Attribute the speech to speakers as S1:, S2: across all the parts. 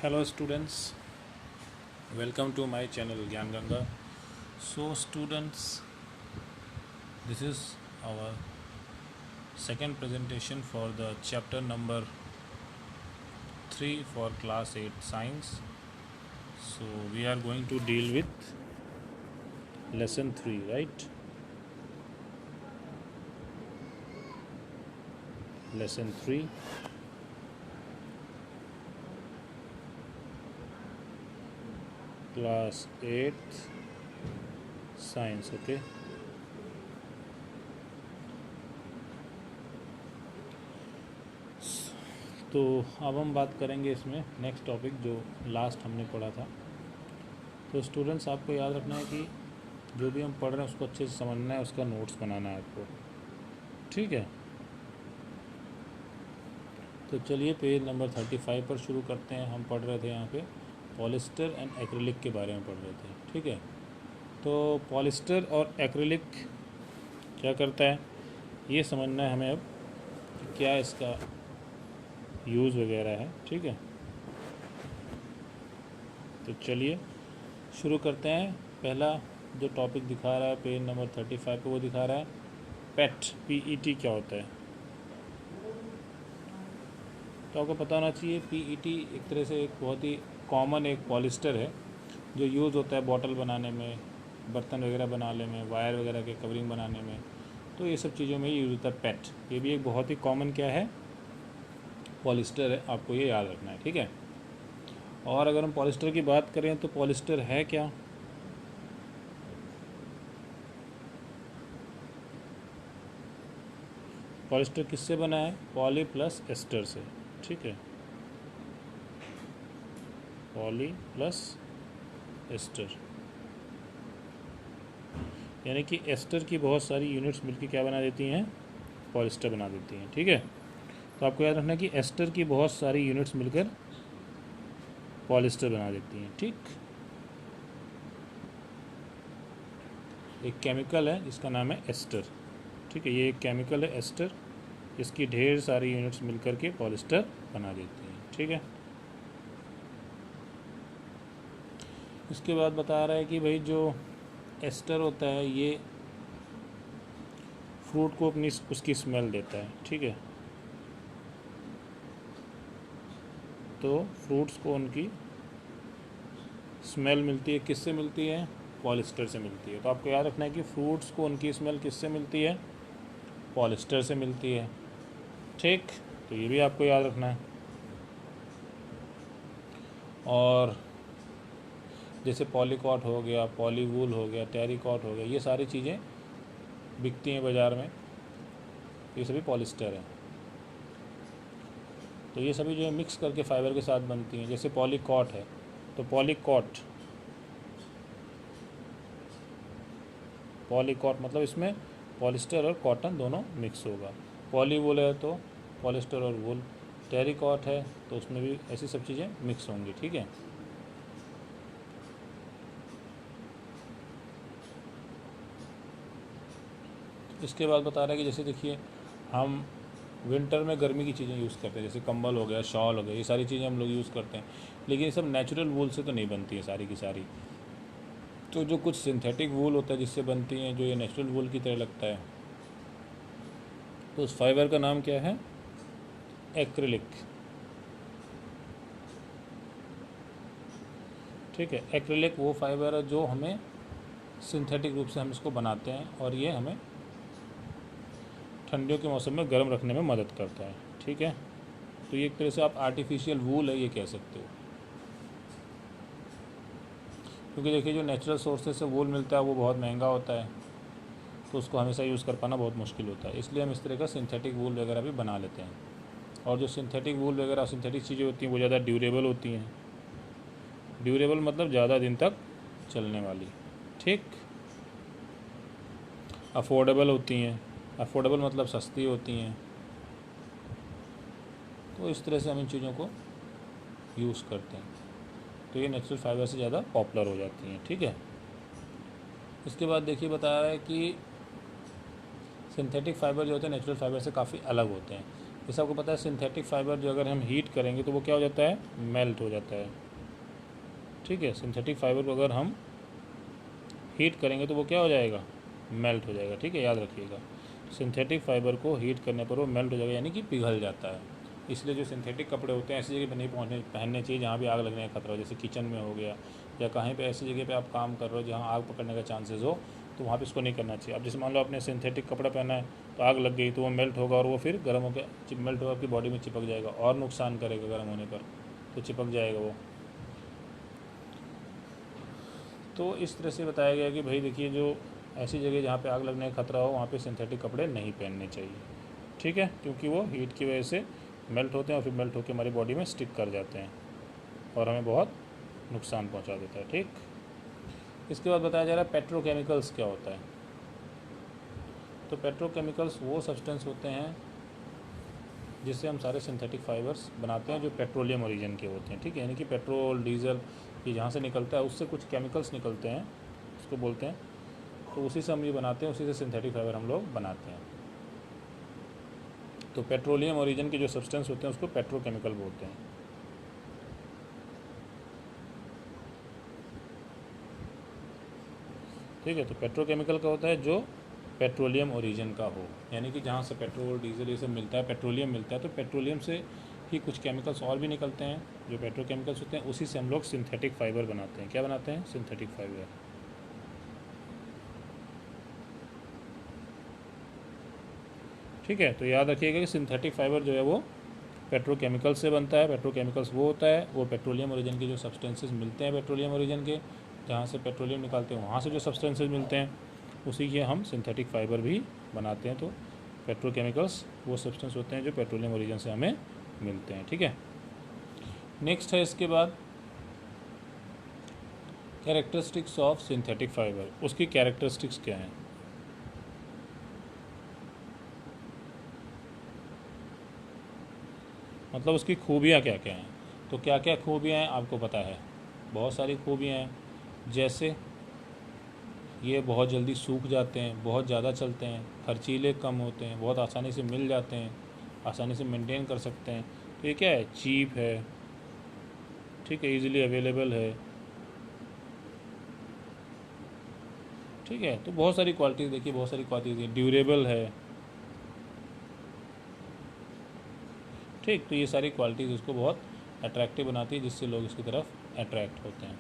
S1: Hello students, welcome to my channel Gyan Ganga. So students, this is our second presentation for the chapter number 3 for class 8 science. So we are going to deal with lesson 3, right? Lesson 3. Class 8 science, okay. तो अब हम बात करेंगे इसमें next topic जो last हमने पढ़ा था। तो स्टूडेंट्स, आपको याद रखना है कि जो भी हम पढ़ रहे हैं उसको अच्छे से समझना है, उसका नोट्स बनाना है आपको, ठीक है। तो चलिए पेज नंबर 35 पर शुरू करते हैं। हम पढ़ रहे थे यहाँ पे पॉलिस्टर एंड एक्रिलिक के बारे में पढ़ रहे थे, ठीक है। तो पॉलिस्टर और एक्रिलिक क्या करता है ये समझना है हमें अब कि क्या इसका यूज़ वगैरह है, ठीक है। तो चलिए शुरू करते हैं। पहला जो टॉपिक दिखा रहा है पेज नंबर 35 पे, वो दिखा रहा है पेट, PET क्या होता है। तो आपको पता होना चाहिए PET एक तरह से एक बहुत ही कॉमन एक पॉलिस्टर है जो यूज़ होता है बॉटल बनाने में, बर्तन वगैरह बनाने में, वायर वगैरह के कवरिंग बनाने में। तो ये सब चीज़ों में यूज़ होता है पेट। ये भी एक बहुत ही कॉमन क्या है, पॉलिस्टर है, आपको ये याद रखना है, ठीक है। और अगर हम पॉलिस्टर की बात करें तो पॉलिस्टर है क्या। पॉलिस्टर किससे बना है, पॉली प्लस एस्टर से, ठीक है। पॉली प्लस एस्टर यानी कि एस्टर की बहुत सारी यूनिट्स मिलकर क्या बना देती हैं, पॉलिस्टर बना देती हैं, ठीक है। तो आपको याद रखना है कि एस्टर की बहुत सारी यूनिट्स मिलकर पॉलिस्टर बना देती हैं, ठीक। एक केमिकल है जिसका नाम है एस्टर, ठीक है। ये एक केमिकल है एस्टर, इसकी ढेर सारी यूनिट्स मिलकर के पॉलिस्टर बना देती हैं, ठीक है। इसके बाद बता रहा है कि भाई जो एस्टर होता है ये फ्रूट को अपनी उसकी स्मेल देता है, ठीक है। तो फ्रूट्स को उनकी स्मेल मिलती है, किससे मिलती है, पॉलिस्टर से मिलती है। तो आपको याद रखना है कि फ्रूट्स को उनकी स्मेल किससे मिलती है, पॉलिस्टर से मिलती है, ठीक। तो ये भी आपको याद रखना है। और जैसे पॉलीकॉट हो गया, पॉलीवूल हो गया, टेरिकॉट हो गया, ये सारी चीज़ें बिकती हैं बाज़ार में, ये सभी पॉलिस्टर हैं। तो ये सभी जो है मिक्स करके फाइबर के साथ बनती हैं। जैसे पॉलीकॉट है तो पॉलीकॉट मतलब इसमें पॉलिस्टर और कॉटन दोनों मिक्स होगा। पॉलीवूल है तो पॉलिस्टर और वूल। टेरिकॉट है तो उसमें भी ऐसी सब चीज़ें मिक्स होंगी, ठीक है। इसके बाद बता रहा है कि जैसे देखिए हम विंटर में गर्मी की चीज़ें यूज़ करते हैं, जैसे कंबल हो गया, शॉल हो गया, ये सारी चीज़ें हम लोग यूज़ करते हैं। लेकिन ये सब नेचुरल वूल से तो नहीं बनती है सारी की सारी। तो जो कुछ सिंथेटिक वूल होता है जिससे बनती हैं, जो ये नेचुरल वूल की तरह लगता है, तो उस फाइबर का नाम क्या है, एक्रिलिक, ठीक है। एक्रिलिक वो फाइबर है जो हमें सिंथेटिक रूप से हम इसको बनाते हैं और ये हमें ठंडियों के मौसम में गर्म रखने में मदद करता है, ठीक है। तो ये एक तरह से आप आर्टिफिशियल वूल है ये कह सकते हो, क्योंकि देखिए जो नेचुरल सोर्सेज से वूल मिलता है वो बहुत महंगा होता है, तो उसको हमेशा यूज़ कर पाना बहुत मुश्किल होता है। इसलिए हम इस तरह का सिंथेटिक वूल वगैरह भी बना लेते हैं। और जो सिंथेटिक वूल वगैरह सिंथेटिक चीज़ें होती हैं वो ज़्यादा ड्यूरेबल होती हैं। ड्यूरेबल मतलब ज़्यादा दिन तक चलने वाली, ठीक। अफोर्डेबल होती हैं, अफोर्डेबल मतलब सस्ती होती हैं। तो इस तरह से हम इन चीज़ों को यूज़ करते हैं, तो ये नेचुरल फाइबर से ज़्यादा पॉपुलर हो जाती हैं, ठीक है। इसके बाद देखिए बता रहा है कि सिंथेटिक फाइबर जो होते हैं नेचुरल फाइबर से काफ़ी अलग होते हैं। जैसे आपको पता है सिंथेटिक फाइबर जो अगर हम हीट करेंगे तो वो क्या हो जाता है, मेल्ट हो जाता है। ठीक है, सिंथेटिक फाइबर को अगर हम हीट करेंगे तो वो क्या हो जाएगा, मेल्ट हो जाएगा। ठीक है, याद रखिएगा, सिंथेटिक फाइबर को हीट करने पर वो मेल्ट हो जाएगा, यानी कि पिघल जाता है। इसलिए जो सिंथेटिक कपड़े होते हैं ऐसी जगह पर नहीं पहनने चाहिए जहाँ भी आग लगने का खतरा हो, जैसे किचन में हो गया या कहीं पे ऐसी जगह पे आप काम कर रहे हो जहाँ आग पकड़ने का चांसेस हो, तो वहाँ पे इसको नहीं करना चाहिए। अब जैसे मान लो आपने सिंथेटिक कपड़ा पहना है तो आग लग गई तो वो मेल्ट होगा और वो फिर गर्म होकर मेल्ट होकर आपकी बॉडी में चिपक जाएगा और नुकसान करेगा, गर्म होने पर तो चिपक जाएगा वो। तो इस तरह से बताया गया कि भाई देखिए, जो ऐसी जगह जहाँ पे आग लगने का खतरा हो वहाँ पे सिंथेटिक कपड़े नहीं पहनने चाहिए। ठीक है, क्योंकि वो हीट की वजह से मेल्ट होते हैं और फिर मेल्ट होकर हमारी बॉडी में स्टिक कर जाते हैं और हमें बहुत नुकसान पहुँचा देता है। ठीक, इसके बाद बताया जा रहा है पेट्रोकेमिकल्स क्या होता है। तो पेट्रोकेमिकल्स वो सब्सटेंस होते हैं जिससे हम सारे सिंथेटिक फाइबर्स बनाते हैं जो पेट्रोलियम ओरिजिन के होते हैं। ठीक है, यानी कि पेट्रोल डीजल ये जहाँ से निकलता है उससे कुछ केमिकल्स निकलते हैं, उसको बोलते हैं, तो उसी से हम ये बनाते हैं, उसी से सिंथेटिक फाइबर हम लोग बनाते हैं। तो पेट्रोलियम ओरिजिन के जो सब्सटेंस होते हैं उसको पेट्रोकेमिकल बोलते हैं। ठीक है, तो पेट्रोकेमिकल का होता है जो पेट्रोलियम ओरिजिन का हो, यानी कि जहाँ से पेट्रोल डीजल ये सब मिलता है, पेट्रोलियम मिलता है, तो पेट्रोलियम से ही कुछ केमिकल्स और भी निकलते हैं जो पेट्रोकेमिकल्स होते हैं, उसी से हम लोग सिंथेटिक फाइबर बनाते हैं। क्या बनाते हैं, सिंथेटिक फाइबर। ठीक है, तो याद रखिएगा कि सिंथेटिक फाइबर जो है वो पेट्रोकेमिकल से बनता है। पेट्रोकेमिकल्स वो होता है, वो पेट्रोलियम ओरिजिन के जो सब्सटेंसेस मिलते हैं पेट्रोलियम ओरिजिन के, जहाँ से पेट्रोलियम निकालते हैं वहाँ से जो सब्सटेंसेस मिलते हैं उसी के हम सिंथेटिक फाइबर भी बनाते हैं। तो पेट्रोकेमिकल्स वो सब्सटेंस होते हैं जो पेट्रोलियम ओरिजिन से हमें मिलते हैं। ठीक है, नेक्स्ट है इसके बाद कैरेक्टरिस्टिक्स ऑफ सिंथेटिक फाइबर। उसकी कैरेक्टरिस्टिक्स क्या हैं, मतलब उसकी खूबियाँ क्या क्या हैं। तो क्या क्या खूबियाँ हैं आपको पता है, बहुत सारी खूबियाँ हैं। जैसे ये बहुत जल्दी सूख जाते हैं, बहुत ज़्यादा चलते हैं, खर्चीले कम होते हैं, बहुत आसानी से मिल जाते हैं, आसानी से मेंटेन कर सकते हैं। तो ये क्या है, चीप है। ठीक है, इजीली अवेलेबल है। ठीक है, तो बहुत सारी क्वालिटीज़ देखिए, बहुत सारी क्वालिटीज़, ड्यूरेबल है। ठीक, तो ये सारी क्वालिटीज़ इसको बहुत अट्रैक्टिव बनाती है, जिससे लोग इसकी तरफ अट्रैक्ट होते हैं।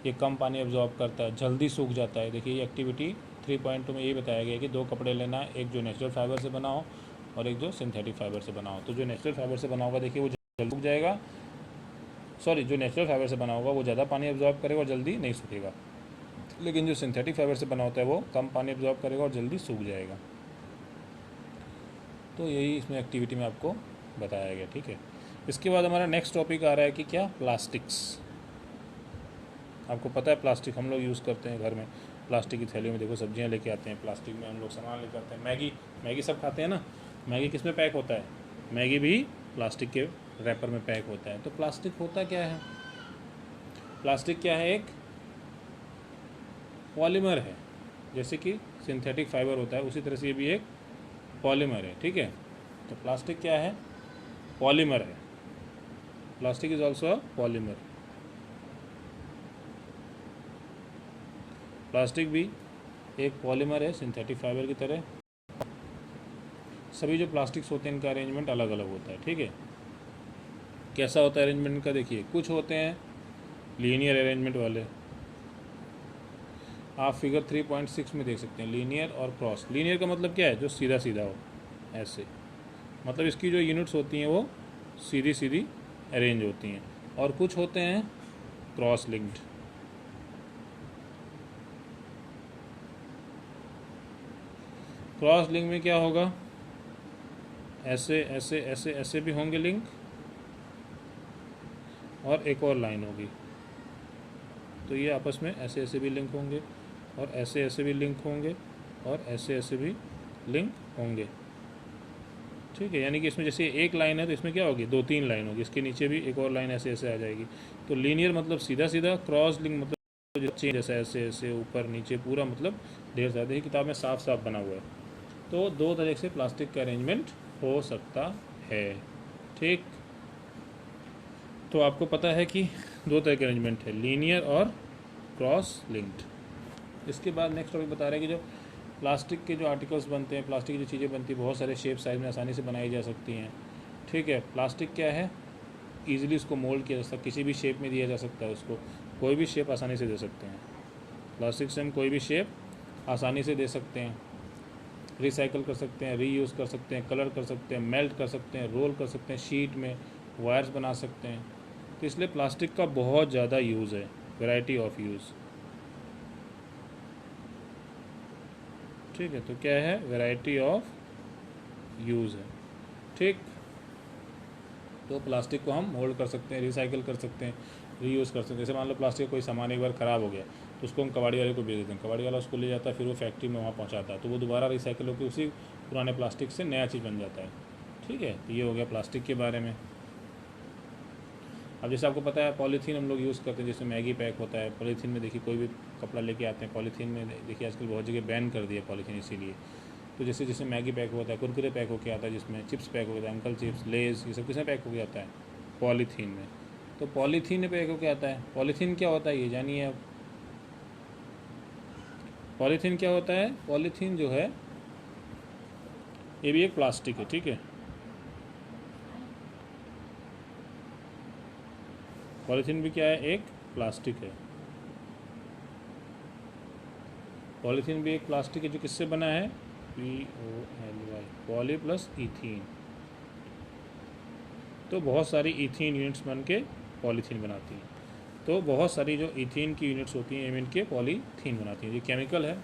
S1: ये कम पानी एब्जॉर्ब करता है, जल्दी सूख जाता है। देखिए ये एक्टिविटी 3.2 में ये बताया गया है कि 2 कपड़े लेना है, एक जो नेचुरल फाइबर से बना हो और एक जो सिंथेटिक फाइबर से बना हो। तो जो नेचुरल फाइबर से बना होगा देखिए वो जल्दी सूख जाएगा, सॉरी जो नेचुरल फाइबर से बना होगा वो ज़्यादा पानी एब्जॉर्ब करेगा और जल्दी नहीं सूखेगा, लेकिन जो सिंथेटिक फाइबर से बना होता है वो कम पानी एब्जॉर्ब करेगा और जल्दी सूख जाएगा। तो यही इसमें एक्टिविटी में आपको बताया गया। ठीक है, इसके बाद हमारा नेक्स्ट टॉपिक आ रहा है कि क्या, प्लास्टिक्स। आपको पता है प्लास्टिक हम लोग यूज़ करते हैं घर में, प्लास्टिक की थैली में देखो सब्जियां लेके आते हैं, प्लास्टिक में हम लोग सामान लेके आते हैं। मैगी सब खाते हैं ना, मैगी किस में पैक होता है, मैगी भी प्लास्टिक के रैपर में पैक होता है। तो प्लास्टिक होता क्या है, प्लास्टिक क्या है, एक पॉलीमर है। जैसे कि सिंथेटिक फाइबर होता है उसी तरह से ये भी एक पॉलीमर है। ठीक है, तो प्लास्टिक क्या है, पॉलीमर है। Plastic is also a polymer. Plastic भी एक पॉलीमर है सिंथेटिक फाइबर की तरह। सभी जो प्लास्टिक्स होते हैं इनका अरेंजमेंट अलग अलग होता है। ठीक है, कैसा होता है अरेंजमेंट का, देखिए कुछ होते हैं लीनियर अरेंजमेंट वाले, आप फिगर 3.6 में देख सकते हैं, लीनियर और क्रॉस। लीनियर का मतलब क्या है, जो सीधा सीधा हो, ऐसे, मतलब इसकी जो यूनिट्स होती हैं वो सीधी सीधी अरेंज होती हैं। और कुछ होते हैं क्रॉस लिंक्ड। क्रॉस लिंक में क्या होगा, ऐसे ऐसे ऐसे ऐसे भी होंगे लिंक, और एक और लाइन होगी, तो ये आपस में ऐसे ऐसे भी लिंक होंगे और ऐसे ऐसे भी लिंक होंगे और ऐसे ऐसे भी लिंक होंगे। ठीक है, यानी कि इसमें जैसे एक लाइन है तो इसमें क्या होगी, 2-3 लाइन होगी, इसके नीचे भी एक और लाइन ऐसे ऐसे आ जाएगी। तो लीनियर मतलब सीधा सीधा, क्रॉस लिंक मतलब चेंज जैसा ऐसे ऐसे ऊपर नीचे पूरा, मतलब ढेर सारे, किताब में साफ साफ बना हुआ है। तो 2 तरह से प्लास्टिक का अरेंजमेंट हो सकता है। ठीक, तो आपको पता है कि दो तरह के अरेंजमेंट है, लीनियर और क्रॉस लिंक्ड। इसके बाद नेक्स्ट टॉपिक बता रहे हैं कि जो प्लास्टिक के जो आर्टिकल्स बनते हैं, प्लास्टिक की जो चीज़ें बनती हैं, बहुत सारे शेप साइज में आसानी से बनाई जा सकती हैं। ठीक है, प्लास्टिक क्या है, ईजिली उसको मोल्ड किया जा सकता है, किसी भी शेप में दिया जा सकता है, उसको कोई भी शेप आसानी से दे सकते हैं। प्लास्टिक से हम कोई भी शेप आसानी से दे सकते हैं, रिसाइकल कर सकते हैं, रीयूज़ कर सकते हैं, कलर कर सकते हैं, मेल्ट कर सकते हैं, रोल कर सकते हैं, शीट में वायर्स बना सकते हैं। तो इसलिए प्लास्टिक का बहुत ज़्यादा यूज़ है, वैरायटी ऑफ यूज़। ठीक है, तो क्या है, वैरायटी ऑफ यूज़ है। ठीक, तो प्लास्टिक को हम मोल्ड कर सकते हैं, रिसाइकिल कर सकते हैं, रीयूज़ कर सकते हैं। जैसे मान लो प्लास्टिक का कोई सामान एक बार ख़राब हो गया तो उसको हम कबाड़ी वाले को बेच देते हैं, कबाड़ी वाला उसको ले जाता है, फिर वो फैक्ट्री में वहाँ पहुँचाता है, तो वो दोबारा रिसाइकिल होकर उसी पुराने प्लास्टिक से नया चीज़ बन जाता है। ठीक है, तो ये हो गया प्लास्टिक के बारे में। अब जैसे आपको पता है पॉलीथीन हम लोग यूज़ करते हैं, जैसे मैगी पैक होता है, पॉलीथीन में देखिए कोई भी कपड़ा लेके आते हैं, पॉलीथीन में देखिए आजकल बहुत जगह बैन कर दिया पॉलीथीन इसीलिए। तो जैसे जैसे मैगी पैक होता है, कुरकुरे पैक होके आता है, जिसमें चिप्स पैक होता है, अंकल चिप्स, लेज़, ये सब किसमें पैक होके आता है, पॉलीथीन में। तो पॉलीथीन में पैक होके आता है। पॉलीथीन क्या होता है ये जानिए आप। पॉलीथीन क्या होता है, पॉलीथीन जो है ये भी एक प्लास्टिक है। ठीक है, पॉलीथीन भी क्या है, एक प्लास्टिक है। पॉलीथीन भी एक प्लास्टिक है जो किससे बना है, POLY, पॉली प्लस इथीन। तो बहुत सारी इथीन यूनिट्स बन के पॉलीथीन बनाती हैं। तो बहुत सारी जो इथीन की यूनिट्स होती हैं ये मिल के पॉलीथीन बनाती हैं, ये केमिकल है।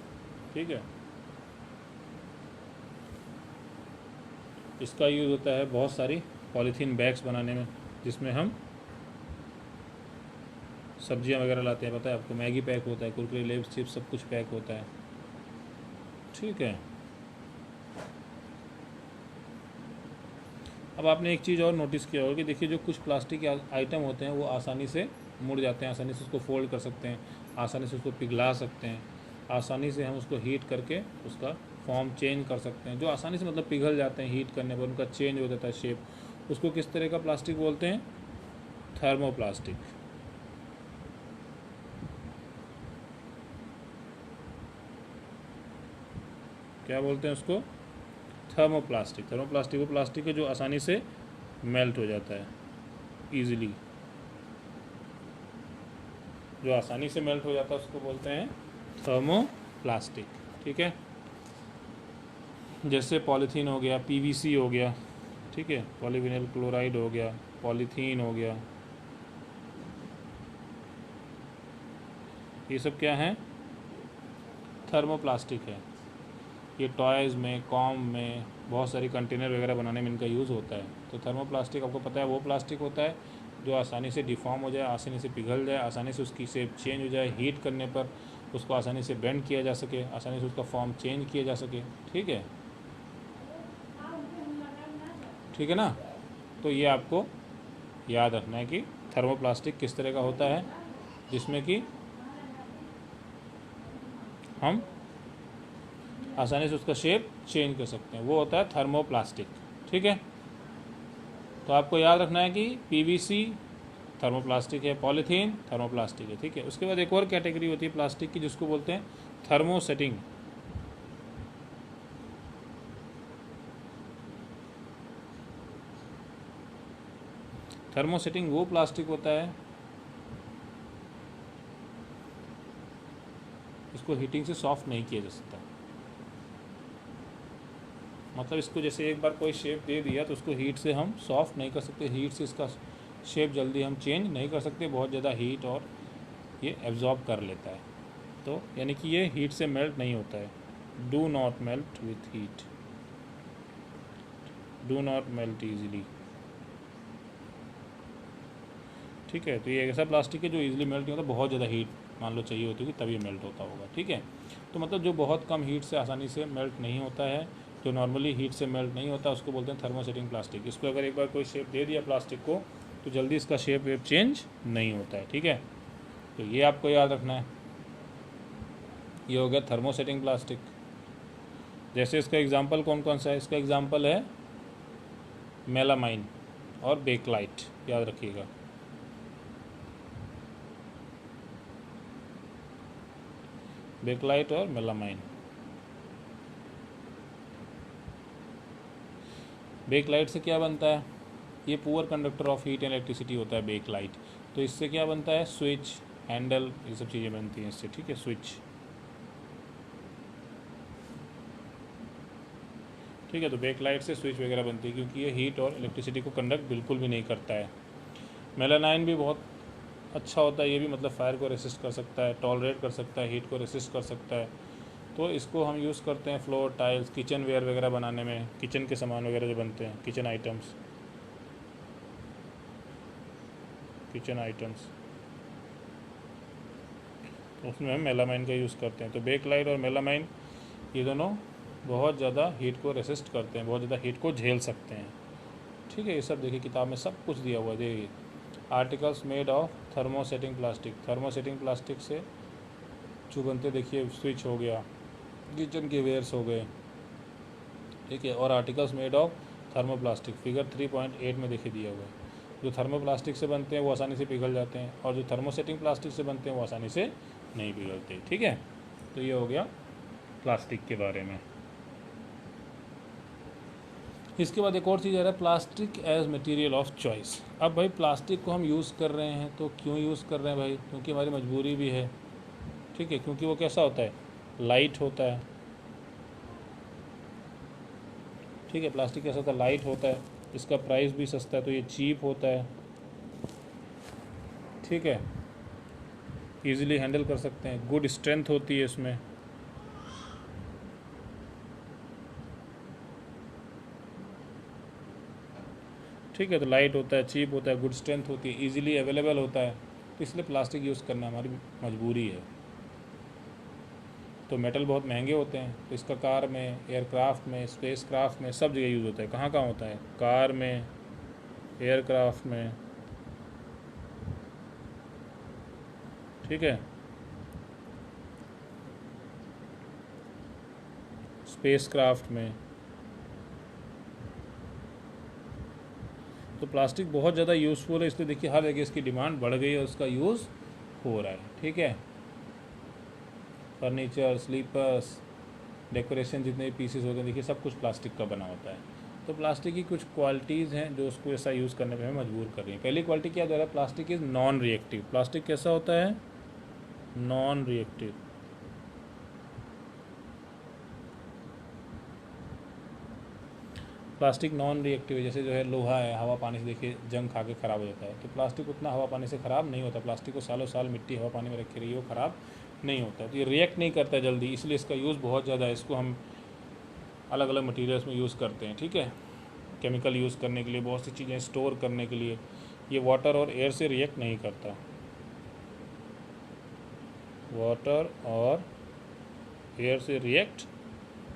S1: ठीक है, इसका यूज़ होता है बहुत सारी पॉलीथीन बैग्स बनाने में, जिसमें हम सब्जियां वगैरह लाते हैं। पता है आपको, मैगी पैक होता है, कुरकुरे, लेब्स, चिप्स, सब कुछ पैक होता है। ठीक है, अब आपने एक चीज़ और नोटिस किया होगा कि देखिए जो कुछ प्लास्टिक के आइटम होते हैं वो आसानी से मुड़ जाते हैं, आसानी से उसको फोल्ड कर सकते हैं, आसानी से उसको पिघला सकते हैं, आसानी से हम उसको हीट करके उसका फॉर्म चेंज कर सकते हैं। जो आसानी से मतलब पिघल जाते हैं, हीट करने पर उनका चेंज हो जाता है शेप। उसको किस तरह का प्लास्टिक बोलते हैं, थर्मोप्लास्टिक। क्या बोलते हैं उसको, थर्मोप्लास्टिक। थर्मोप्लास्टिक वो प्लास्टिक है जो आसानी से मेल्ट हो जाता है, ईजिली, जो आसानी से मेल्ट हो जाता है उसको बोलते हैं थर्मोप्लास्टिक। ठीक है, जैसे पॉलीथीन हो गया, PVC हो गया, ठीक है, पॉलीविनाइल क्लोराइड हो गया, पॉलीथीन हो गया, ये सब क्या है, थर्मोप्लास्टिक है। ये टॉयज़ में, कॉम में, बहुत सारी कंटेनर वगैरह बनाने में इनका यूज़ होता है। तो थर्मोप्लास्टिक आपको पता है वो प्लास्टिक होता है जो आसानी से डिफॉर्म हो जाए, आसानी से पिघल जाए, आसानी से उसकी शेप चेंज हो जाए, हीट करने पर उसको आसानी से बेंड किया जा सके, आसानी से उसका फॉर्म चेंज किया जा सके। ठीक है, ठीक है ना। तो ये आपको याद रखना है कि थर्मोप्लास्टिक किस तरह का होता है, जिसमें कि हम आसानी से उसका शेप चेंज कर सकते हैं, वो होता है थर्मोप्लास्टिक। ठीक है, तो आपको याद रखना है कि PVC थर्मोप्लास्टिक है, पॉलीथीन थर्मोप्लास्टिक है। ठीक है, उसके बाद एक और कैटेगरी होती है प्लास्टिक की जिसको बोलते हैं थर्मोसेटिंग। थर्मोसेटिंग वो प्लास्टिक होता है इसको हीटिंग से सॉफ्ट नहीं किया जा सकता। मतलब इसको जैसे एक बार कोई शेप दे दिया तो उसको हीट से हम सॉफ्ट नहीं कर सकते, हीट से इसका शेप जल्दी हम चेंज नहीं कर सकते, बहुत ज़्यादा हीट और ये एब्जॉर्ब कर लेता है। तो यानी कि ये हीट से मेल्ट नहीं होता है। Do not melt with heat, do not melt easily. ठीक है, तो ये ऐसा प्लास्टिक है जो इजीली मेल्ट नहीं होता, बहुत ज़्यादा हीट मान लो चाहिए होती होगी तभी मेल्ट होता होगा। ठीक है, तो मतलब जो बहुत कम हीट से आसानी से मेल्ट नहीं होता है, जो नॉर्मली हीट से मेल्ट नहीं होता, उसको बोलते हैं थर्मोसेटिंग प्लास्टिक। इसको अगर एक बार कोई शेप दे दिया प्लास्टिक को तो जल्दी इसका शेप वेप चेंज नहीं होता है। ठीक है, तो ये आपको याद रखना है। ये हो गया थर्मोसेटिंग प्लास्टिक। जैसे इसका एग्जाम्पल कौन कौन सा है, इसका एग्जाम्पल है मेलामाइन और बेकलाइट, याद रखिएगा। बेकलाइट और मेलामाइन। बेकलाइट से क्या बनता है? ये poor conductor of heat and electricity होता है बेकलाइट। तो इससे क्या बनता है? स्विच, हैंडल, ये सब चीज़ें बनती हैं इससे, ठीक है। स्विच, ठीक है। तो बेकलाइट से स्विच वगैरह बनती है क्योंकि ये हीट और इलेक्ट्रिसिटी को कंडक्ट बिल्कुल भी नहीं करता है। मेलानाइन भी बहुत अच्छा होता है, ये भी मतलब फायर को रेसिस्ट कर सकता है, टॉलरेट कर सकता है, हीट को रेसिस्ट कर सकता है। तो इसको हम यूज़ करते हैं फ्लोर टाइल्स, किचन वेयर वगैरह बनाने में, किचन के सामान वगैरह जो बनते हैं, किचन आइटम्स, उसमें हम मेलामाइन का यूज़ करते हैं। तो बेकलाइट और मेलामाइन ये दोनों बहुत ज़्यादा हीट को रेसिस्ट करते हैं, बहुत ज़्यादा हीट को झेल सकते हैं, ठीक है। ये सब देखिए किताब में सब कुछ दिया हुआ है। देखिए articles made of thermosetting plastic, thermosetting plastic से जो बनते, देखिए स्विच हो गया, किचन के वेयर्स हो गए, ठीक है। और articles made of thermoplastic, figure 3.8 में देखिए दिया हुआ है। जो थर्मोप्लास्टिक से बनते हैं वो आसानी से पिघल जाते हैं, और जो थर्मोसेटिंग प्लास्टिक से बनते हैं वो आसानी से नहीं पिघलते, ठीक है। तो ये हो गया प्लास्टिक के बारे में। इसके बाद एक और चीज़ आ रहा है, plastic as material of choice. अब भाई प्लास्टिक को हम यूज़ कर रहे हैं तो क्यों यूज़ कर रहे हैं भाई? क्योंकि हमारी मजबूरी भी है, ठीक है। क्योंकि वो कैसा होता है? लाइट होता है, ठीक है। प्लास्टिक कैसा होता है? लाइट होता है, इसका प्राइस भी सस्ता है, तो ये चीप होता है, ठीक है। ईजिली हैंडल कर सकते हैं, गुड स्ट्रेंथ होती है इसमें, ठीक है। तो लाइट होता है, चीप होता है, गुड स्ट्रेंथ होती है, ईजिली अवेलेबल होता है, तो इसलिए प्लास्टिक यूज़ करना हमारी मजबूरी है। तो मेटल बहुत महंगे होते हैं, तो इसका कार में, एयरक्राफ्ट में, स्पेस क्राफ्ट में, सब जगह यूज़ होता है। कहाँ कहाँ होता है? कार में, एयरक्राफ्ट में, ठीक है, स्पेस क्राफ्ट में। तो प्लास्टिक बहुत ज़्यादा यूज़फुल है, इसलिए देखिए हर जगह इसकी डिमांड बढ़ गई है और उसका यूज़ हो रहा है, ठीक है। फर्नीचर, स्लीपर्स, डेकोरेशन, जितने भी पीसेस होते हैं देखिए सब कुछ प्लास्टिक का बना होता है। तो प्लास्टिक की कुछ क्वालिटीज़ हैं जो उसको ऐसा यूज़ करने में हमें मजबूर कर रही हैं। पहली क्वालिटी क्या है? Plastic is non reactive. Plastic कैसा होता है? Non reactive. Plastic non reactive है, जैसे जो है लोहा है, हवा पानी से देखिए जंग खा के ख़राब हो जाता है, तो प्लास्टिक उतना हवा पानी से ख़राब नहीं होता। प्लास्टिक को सालों साल मिट्टी हवा पानी में रखी रही है, वो ख़राब नहीं होता। तो ये रिएक्ट नहीं करता जल्दी, इसलिए इसका यूज़ बहुत ज़्यादा है। इसको हम अलग अलग मटीरियल्स में यूज़ करते हैं, ठीक है। केमिकल यूज़ करने के लिए, बहुत सी चीज़ें स्टोर करने के लिए। ये वाटर और एयर से रिएक्ट नहीं करता, वाटर और एयर से रिएक्ट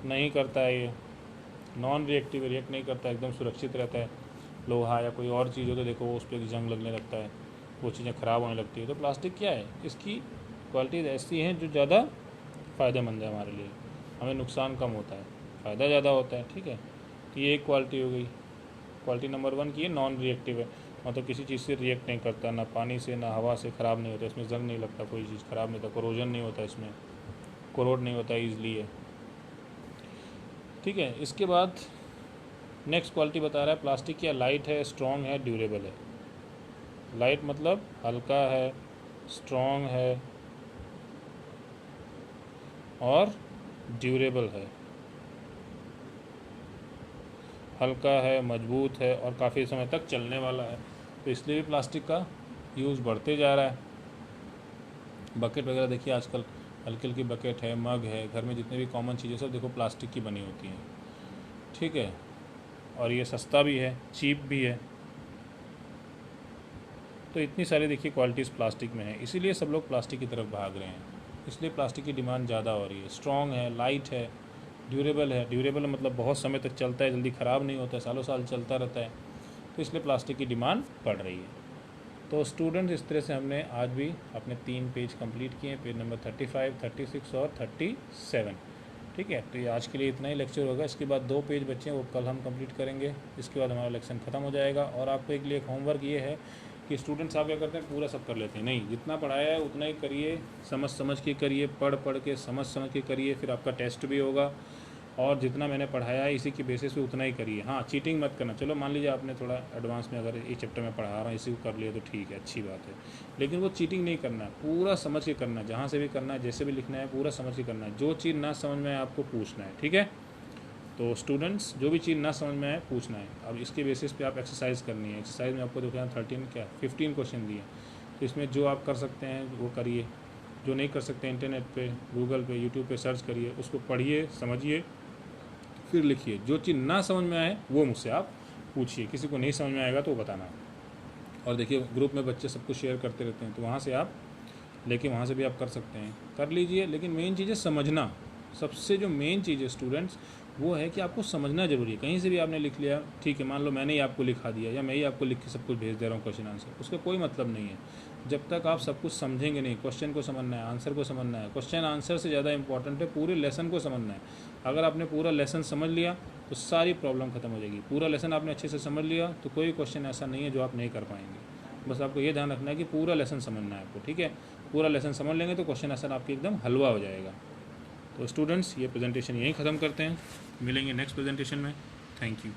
S1: नहीं करता है। ये नॉन रिएक्टिव, रिएक्ट नहीं करता, एकदम सुरक्षित रहता है। लोहा या कोई और चीज़ हो तो देखो उस पर जंग लगने लगता है, वो चीज़ें ख़राब होने लगती है। तो प्लास्टिक क्या है? इसकी क्वालिटीज़ ऐसी हैं जो ज़्यादा फ़ायदेमंद है हमारे लिए, हमें नुकसान कम होता है, फ़ायदा ज़्यादा होता है, ठीक है। तो ये एक क्वालिटी हो गई। क्वालिटी नंबर 1 की है, नॉन रिएक्टिव है, मतलब किसी चीज़ से रिएक्ट नहीं करता, ना पानी से ना हवा से, ख़राब नहीं होता, इसमें जंग नहीं लगता, कोई चीज़ ख़राब नहीं होता, कोरोजन नहीं होता, इसमें कोरोड नहीं होता ईजिली है, ठीक है। इसके बाद नेक्स्ट क्वालिटी बता रहा है प्लास्टिक क्या? लाइट है, स्ट्रॉन्ग है, ड्यूरेबल है। लाइट मतलब हल्का है, स्ट्रॉन्ग है और ड्यूरेबल है। हल्का है, मजबूत है और काफ़ी समय तक चलने वाला है, तो इसलिए भी प्लास्टिक का यूज़ बढ़ते जा रहा है। बकेट वगैरह देखिए आजकल, हल्की हल्की बकेट है, मग है, घर में जितने भी कॉमन चीज़ें सब देखो प्लास्टिक की बनी होती हैं, ठीक है। और ये सस्ता भी है, चीप भी है। तो इतनी सारी देखिए क्वालिटीज़ प्लास्टिक में है, इसीलिए सब लोग प्लास्टिक की तरफ भाग रहे हैं, इसलिए प्लास्टिक की डिमांड ज़्यादा हो रही है। स्ट्रॉन्ग है, लाइट है, ड्यूरेबल है। ड्यूरेबल मतलब बहुत समय तक चलता है, जल्दी ख़राब नहीं होता है, सालों साल चलता रहता है, तो इसलिए प्लास्टिक की डिमांड बढ़ रही है। तो स्टूडेंट्स इस तरह से हमने आज भी अपने 3 पेज कंप्लीट किए हैं, पेज नंबर 35, 36 और 37, ठीक है। तो ये आज के लिए इतना ही लेक्चर होगा। इसके बाद 2 पेज बच्चे हैं, वो कल हम कंप्लीट करेंगे। इसके बाद हमारा लेक्शन ख़त्म हो जाएगा। और आपको एक लिए एक होमवर्क ये है कि स्टूडेंट्स आप क्या करते हैं, पूरा सब कर लेते हैं। नहीं, जितना पढ़ाया है उतना ही करिए, समझ समझ के करिए, पढ़ पढ़ के समझ समझ के करिए। फिर आपका टेस्ट भी होगा, और जितना मैंने पढ़ाया है इसी के बेसिस पे उतना ही करिए। हाँ, चीटिंग मत करना। चलो मान लीजिए आपने थोड़ा एडवांस में अगर इस चैप्टर में पढ़ा रहा हूँ इसी को कर लिया तो ठीक है, अच्छी बात है, लेकिन वो चीटिंग नहीं करना है, पूरा समझ के करना है। जहाँ से भी करना है, जैसे भी लिखना है, पूरा समझ के करना है। जो चीज़ ना समझ में आए आपको पूछना है, ठीक है। तो स्टूडेंट्स, जो भी चीज़ ना समझ में आए पूछना है। अब इसके बेसिस पे आप एक्सरसाइज करनी है। एक्सरसाइज में आपको देखो 15 क्वेश्चन दिए, तो इसमें जो आप कर सकते हैं वो करिए, जो नहीं कर सकते इंटरनेट पे, गूगल पे, यूट्यूब पे सर्च करिए, उसको पढ़िए, समझिए, फिर लिखिए। जो चीज़ ना समझ में आए वो मुझसे आप पूछिए। किसी को नहीं समझ में आएगा तो बताना। और देखिए ग्रुप में बच्चे सब कुछ शेयर करते रहते हैं, तो वहाँ से आप लेके वहाँ से भी आप कर सकते हैं, कर लीजिए। लेकिन मेन चीज़ है समझना। सबसे जो मेन चीज़ है स्टूडेंट्स, वो है कि आपको समझना जरूरी है। कहीं से भी आपने लिख लिया, ठीक है, मान लो मैंने ही आपको लिखा दिया या मैं ही आपको लिख के सब कुछ भेज दे रहा हूँ क्वेश्चन आंसर, उसका कोई मतलब नहीं है जब तक आप सब कुछ समझेंगे नहीं। क्वेश्चन को समझना है, आंसर को समझना है। क्वेश्चन आंसर से ज़्यादा इंपॉर्टेंट है पूरे लेसन को समझना है। अगर आपने पूरा लेसन समझ लिया तो सारी प्रॉब्लम खत्म हो जाएगी। पूरा लेसन आपने अच्छे से समझ लिया तो कोई क्वेश्चन ऐसा नहीं है जो आप नहीं कर पाएंगे। बस आपको ये ध्यान रखना है कि पूरा लेसन समझना है आपको, ठीक है। पूरा लेसन समझ लेंगे तो क्वेश्चन आंसर आपके एकदम हलवा हो जाएगा। तो स्टूडेंट्स, ये प्रेजेंटेशन यहीं ख़त्म करते हैं, मिलेंगे नेक्स्ट प्रेजेंटेशन में। Thank you.